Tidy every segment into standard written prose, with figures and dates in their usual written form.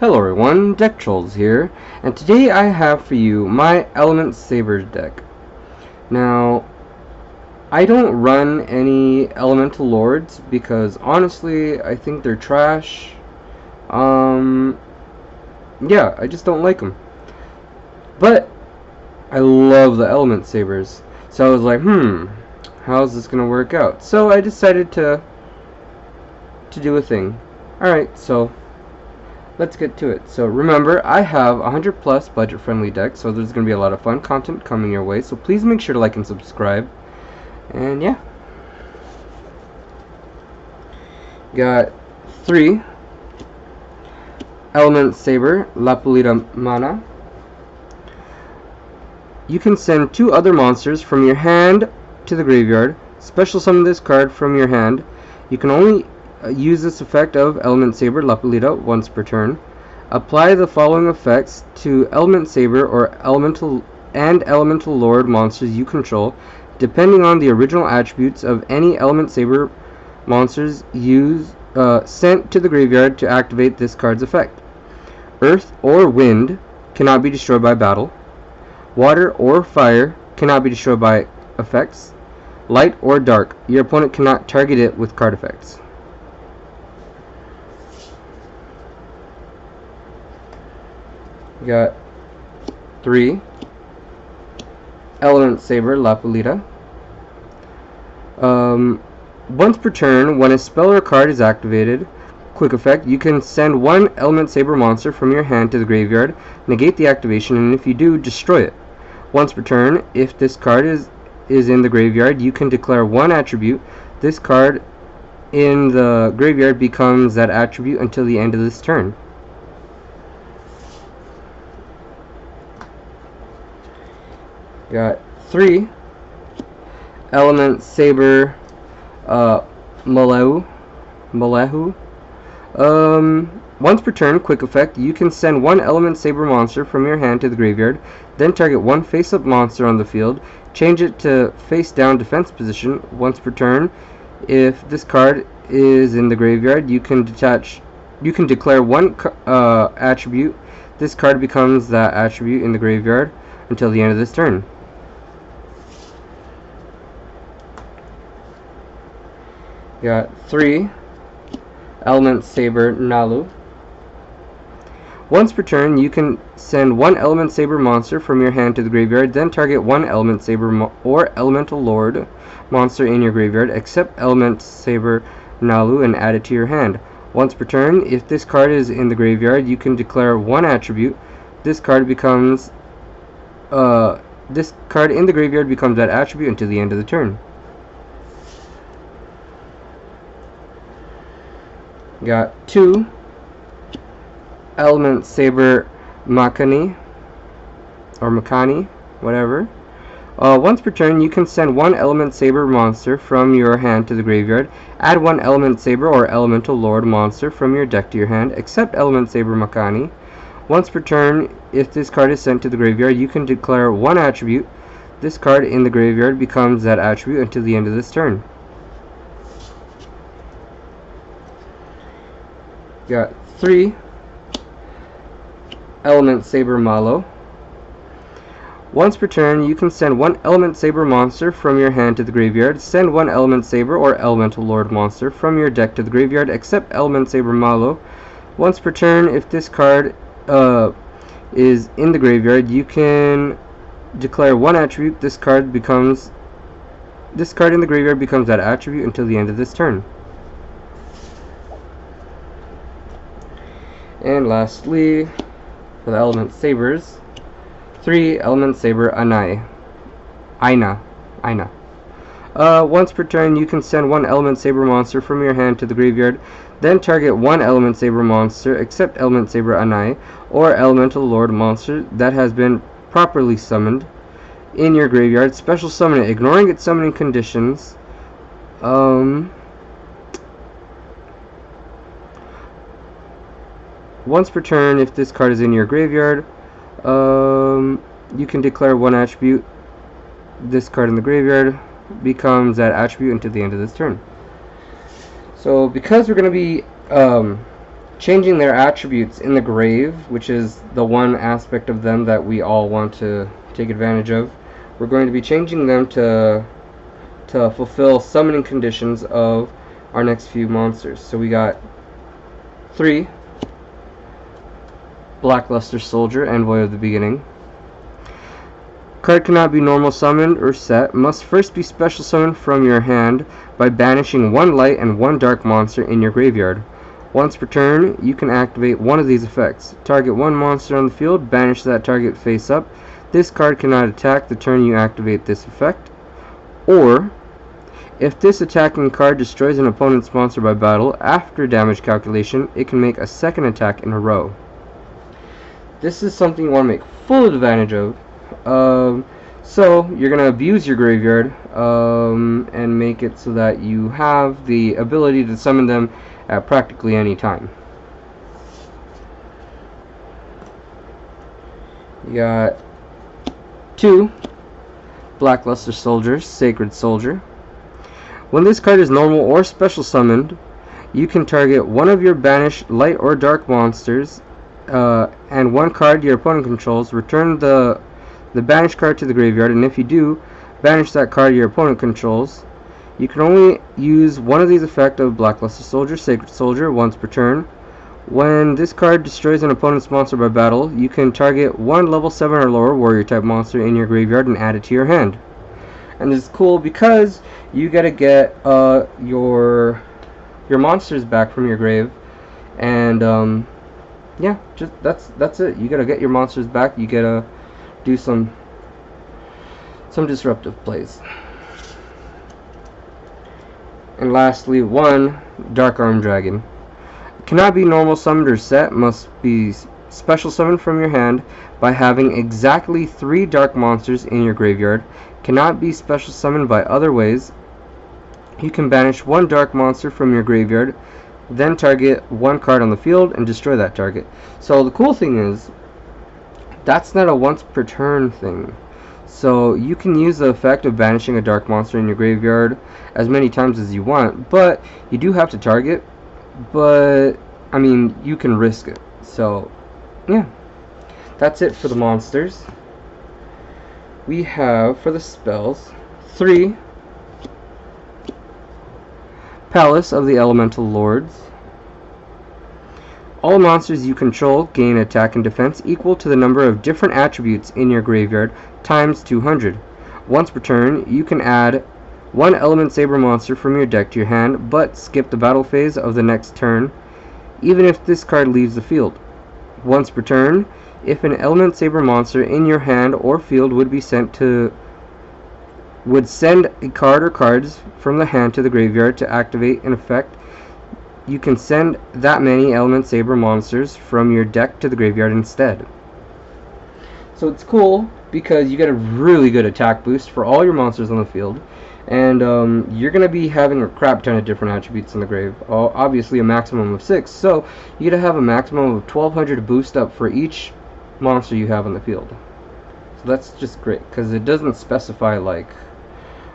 Hello everyone, DeckTrolls here, and today I have for you my Elementsaber deck. Now, I don't run any Elemental Lords because honestly, I think they're trash. Yeah, I just don't like them. But I love the Elementsabers, so I was like, how's this gonna work out? So I decided to do a thing. Alright, so let's get to it. So remember, I have 100 plus budget friendly decks, so there's going to be a lot of fun content coming your way, so please make sure to like and subscribe. And yeah, got 3 Elementsaber Lapulita mana. You can send 2 other monsters from your hand to the graveyard, special summon this card from your hand. You can only use this effect of Elementsaber Lapulita once per turn. Apply the following effects to Elementsaber or Elemental Lord monsters you control, depending on the original attributes of any Elementsaber monsters sent to the graveyard to activate this card's effect. Earth or wind cannot be destroyed by battle. Water or fire cannot be destroyed by effects. Light or dark, your opponent cannot target it with card effects. Got 3 Elementsaber Lapulita. Once per turn, when a spell or card is activated, quick effect, you can send 1 Elementsaber monster from your hand to the graveyard, negate the activation, and if you do, destroy it. Once per turn, if this card is in the graveyard, you can declare 1 attribute. This card in the graveyard becomes that attribute until the end of this turn. Got 3 Elementsaber Malehu. Once per turn, quick effect, you can send 1 Elementsaber monster from your hand to the graveyard, then target 1 face-up monster on the field, change it to face-down defense position. Once per turn, if this card is in the graveyard, you can declare 1 attribute. This card becomes that attribute in the graveyard until the end of this turn. Got 3 Elementsaber Nalu. Once per turn, you can send 1 Elementsaber monster from your hand to the graveyard, then target 1 Elementsaber or Elemental Lord monster in your graveyard, except Elementsaber Nalu, and add it to your hand. Once per turn, if this card is in the graveyard, you can declare 1 attribute. This card becomes this card in the graveyard becomes that attribute until the end of the turn. Got 2 Elementsaber Makani, or Makani, whatever. Once per turn, you can send 1 Elementsaber monster from your hand to the graveyard. Add 1 Elementsaber or Elemental Lord monster from your deck to your hand, except Elementsaber Makani. Once per turn, if this card is sent to the graveyard, you can declare 1 attribute. This card in the graveyard becomes that attribute until the end of this turn. Got 3 Elementsaber Malo. Once per turn, you can send 1 Elementsaber monster from your hand to the graveyard. Send 1 Elementsaber or Elemental Lord monster from your deck to the graveyard, except Elementsaber Malo. Once per turn, if this card is in the graveyard, you can declare 1 attribute. This card in the graveyard becomes that attribute until the end of this turn. And lastly, for the Elementsabers, 3 Elementsaber Aina. Once per turn, you can send 1 Elementsaber monster from your hand to the graveyard, then target 1 Elementsaber monster, except Elementsaber Anai, or Elemental Lord monster that has been properly summoned in your graveyard. Special summon it, ignoring its summoning conditions. Once per turn, if this card is in your graveyard, you can declare 1 attribute. This card in the graveyard becomes that attribute until the end of this turn. So because we're going to be changing their attributes in the grave, which is the one aspect of them that we all want to take advantage of. We're going to be changing them to fulfill summoning conditions of our next few monsters. So we got 3 Blackluster Soldier, Envoy of the Beginning. Card cannot be normal summoned or set. Must first be special summoned from your hand by banishing 1 light and 1 dark monster in your graveyard. Once per turn, you can activate one of these effects. Target 1 monster on the field, banish that target face up. This card cannot attack the turn you activate this effect. Or, if this attacking card destroys an opponent's monster by battle, after damage calculation, it can make a second attack in a row. This is something you want to make full advantage of. So you're going to abuse your graveyard and make it so that you have the ability to summon them at practically any time. You got 2 Blackluster Soldiers, Sacred Soldier. When this card is normal or special summoned, you can target one of your banished light or dark monsters and 1 card your opponent controls. Return the banished card to the graveyard, and if you do, banish that card your opponent controls. You can only use one of these effects of Blackluster Soldier, Sacred Soldier, once per turn. When this card destroys an opponent's monster by battle, you can target 1 level 7 or lower warrior type monster in your graveyard and add it to your hand. And this is cool because you gotta get your monsters back from your grave, and yeah, just that's it. You gotta get your monsters back. You gotta do some disruptive plays. And lastly, 1 Dark Arm Dragon. Cannot be normal summoned or set. Must be special summoned from your hand by having exactly 3 dark monsters in your graveyard. Cannot be special summoned by other ways. You can banish 1 dark monster from your graveyard, then target 1 card on the field and destroy that target. So the cool thing is, that's not a once per turn thing. So you can use the effect of banishing a dark monster in your graveyard as many times as you want, but you do have to target. But I mean, you can risk it. So yeah, that's it for the monsters. We have, for the spells, 3 Palace of the Elemental Lords. All monsters you control gain attack and defense equal to the number of different attributes in your graveyard times 200. Once per turn, you can add 1 Elementsaber monster from your deck to your hand, but skip the battle phase of the next turn, even if this card leaves the field. Once per turn, if an Elementsaber monster in your hand or field would send a card or cards from the hand to the graveyard to activate an effect, you can send that many Elementsaber monsters from your deck to the graveyard instead. So it's cool because you get a really good attack boost for all your monsters on the field, and you're going to be having a crap ton of different attributes in the grave. Obviously a maximum of 6, so you're going to have a maximum of 1200 boost up for each monster you have on the field. So that's just great because it doesn't specify like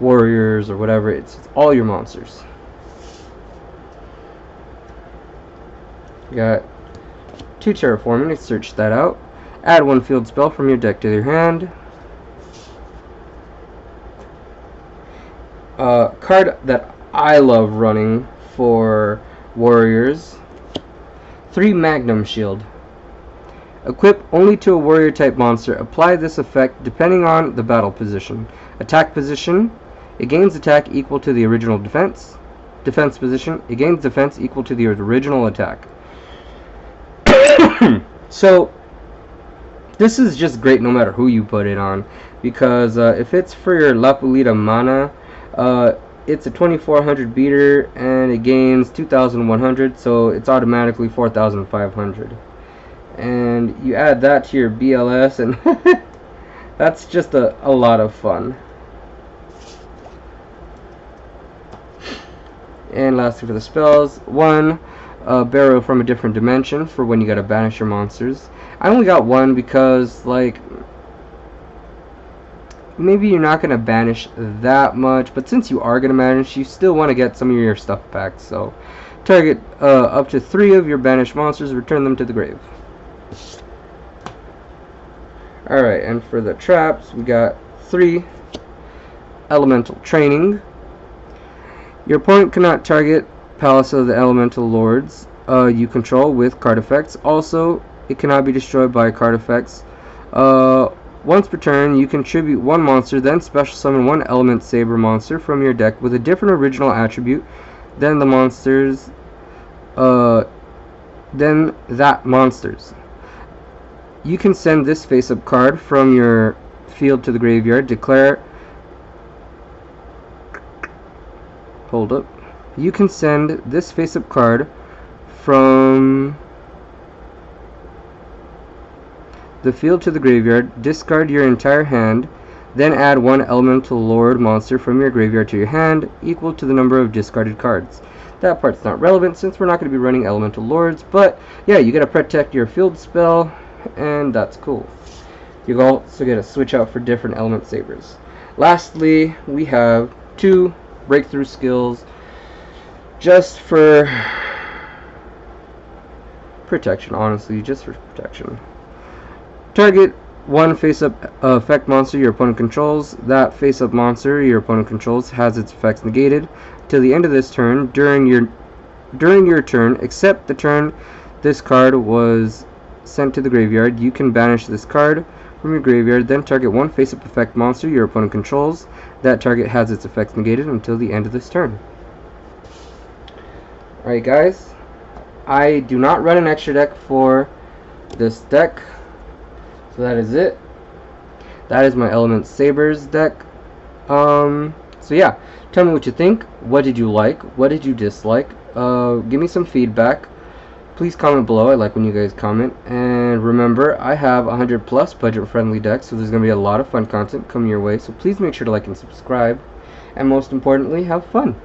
warriors or whatever. It's all your monsters. You got 2 Terraforming. Let's search that out. Add 1 field spell from your deck to your hand. Card that I love running for warriors, 3 Magnum Shield. Equip only to a warrior type monster. Apply this effect depending on the battle position. Attack position, it gains attack equal to the original defense. Defense position, it gains defense equal to the original attack. So this is just great no matter who you put it on, because if it's for your Lapulita mana, it's a 2400 beater and it gains 2100, so it's automatically 4500. And you add that to your BLS and that's just a lot of fun. And lastly, for the spells, 1 Barrow from a Different Dimension for when you gotta banish your monsters. I only got 1 because, like, maybe you're not gonna banish that much, but since you are gonna banish, you still want to get some of your stuff back. So Target up to 3 of your banished monsters, return them to the grave. Alright, and for the traps, we got 3 elemental training. Your opponent cannot target Palace of the Elemental Lords you control with card effects. Also, it cannot be destroyed by card effects. Once per turn, you contribute 1 monster, then special summon 1 Elementsaber monster from your deck with a different original attribute than the monsters. You can send this face-up card from your field to the graveyard. You can send this face-up card from the field to the graveyard, discard your entire hand, then add 1 Elemental Lord monster from your graveyard to your hand, equal to the number of discarded cards. That part's not relevant since we're not going to be running Elemental Lords, but yeah, you gotta protect your field spell, and that's cool. You also get to switch out for different Elementsabers. Lastly, we have 2 breakthrough skills just for protection, honestly, just for protection. Target 1 face-up effect monster your opponent controls. That face-up monster your opponent controls has its effects negated till the end of this turn. During your turn, except the turn this card was sent to the graveyard, you can banish this card from your graveyard, then target 1 face-up effect monster your opponent controls. That target has its effects negated until the end of this turn. Alright guys, I do not run an extra deck for this deck, so that is it. That is my Elementsabers deck. So yeah, tell me what you think. What did you like? What did you dislike? Give me some feedback. Please comment below. I like when you guys comment. And remember, I have 100+ budget-friendly decks, so there's going to be a lot of fun content coming your way. So please make sure to like and subscribe. And most importantly, have fun.